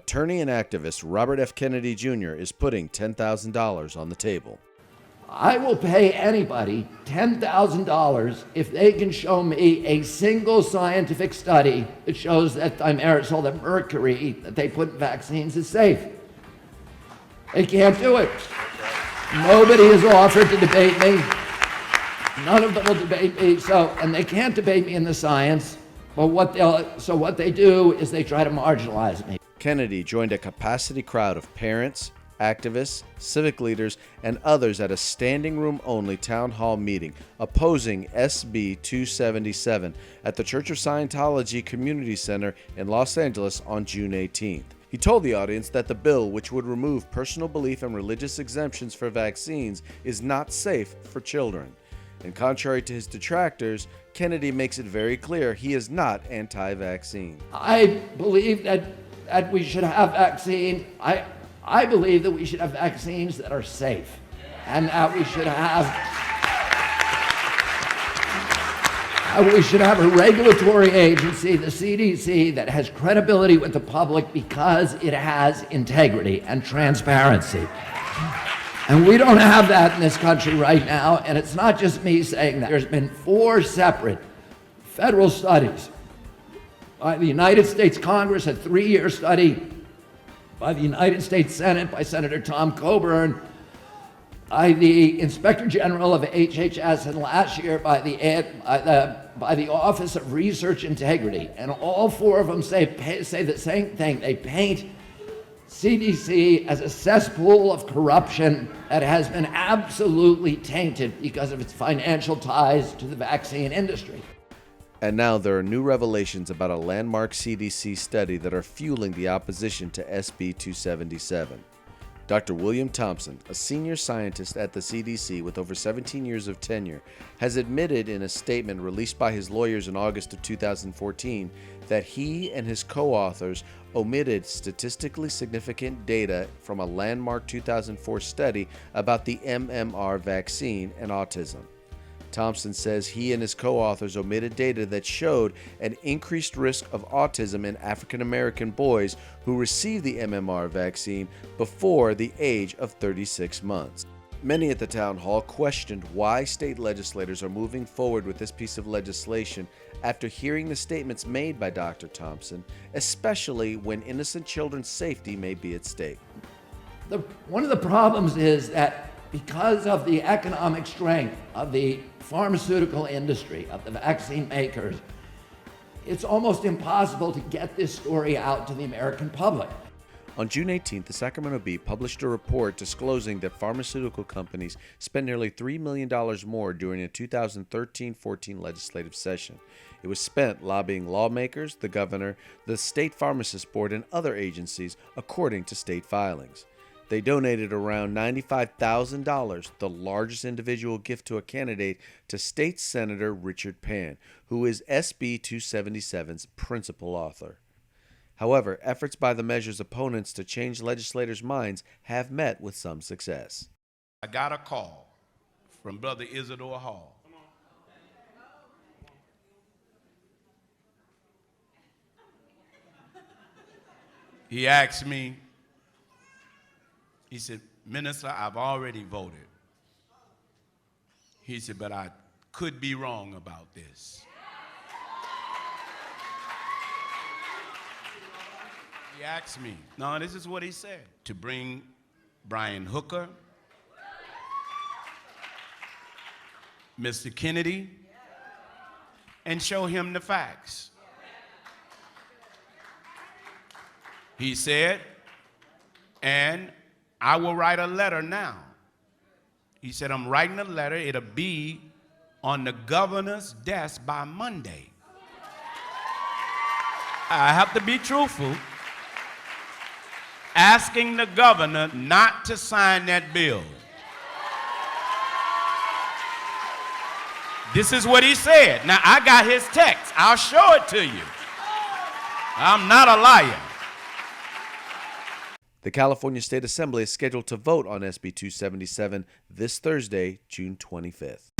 attorney and activist Robert F. Kennedy Jr. is putting $10,000 on the table. I will pay anybody $10,000 if they can show me a single scientific study that shows that thimerosal, that mercury that they put in vaccines, is safe. They can't do it. Nobody has offered to debate me. None of them will debate me, and they can't debate me in the science. But what they do is they try to marginalize me. Kennedy joined a capacity crowd of parents, activists, civic leaders, and others at a standing room only town hall meeting opposing SB 277 at the Church of Scientology Community Center in Los Angeles on June 18th. He told the audience that the bill, which would remove personal belief and religious exemptions for vaccines, is not safe for children. And contrary to his detractors, Kennedy makes it very clear he is not anti-vaccine. I believe that we should have vaccines. I believe that we should have vaccines that are safe, and that we should have a regulatory agency, the CDC, that has credibility with the public because it has integrity and transparency. And we don't have that in this country right now, and it's not just me saying that. There's been 4 separate federal studies by the United States Congress, a 3-year study by the United States Senate, by Senator Tom Coburn, by the Inspector General of HHS, and last year by the Office of Research Integrity. And all 4 of them say the same thing. They paint CDC as a cesspool of corruption that has been absolutely tainted because of its financial ties to the vaccine industry. And now there are new revelations about a landmark CDC study that are fueling the opposition to SB 277. Dr. William Thompson, a senior scientist at the CDC with over 17 years of tenure, has admitted in a statement released by his lawyers in August of 2014 that he and his co-authors omitted statistically significant data from a landmark 2004 study about the MMR vaccine and autism. Thompson says he and his co-authors omitted data that showed an increased risk of autism in African American boys who received the MMR vaccine before the age of 36 months. Many at the town hall questioned why state legislators are moving forward with this piece of legislation after hearing the statements made by Dr. Thompson, especially when innocent children's safety may be at stake. One of the problems is that because of the economic strength of the pharmaceutical industry, of the vaccine makers, it's almost impossible to get this story out to the American public. On June 18th, the Sacramento Bee published a report disclosing that pharmaceutical companies spent nearly $3 million more during a 2013-14 legislative session. It was spent lobbying lawmakers, the governor, the State Pharmacist Board, and other agencies, according to state filings. They donated around $95,000, the largest individual gift to a candidate, to State Senator Richard Pan, who is SB 277's principal author. However, efforts by the measure's opponents to change legislators' minds have met with some success. I got a call from Brother Isidore Hall. He asked me, he said, "Minister, I've already voted." He said, "But I could be wrong about this." He asked me, no, this is what he said, to bring Brian Hooker, Mr. Kennedy, and show him the facts. He said, and I will write a letter now. He said, I'm writing a letter. It'll be on the governor's desk by Monday. I have to be truthful. Asking the governor not to sign that bill. This is what he said. Now, I got his text. I'll show it to you. I'm not a liar. The California State Assembly is scheduled to vote on SB 277 this Thursday, June 25th.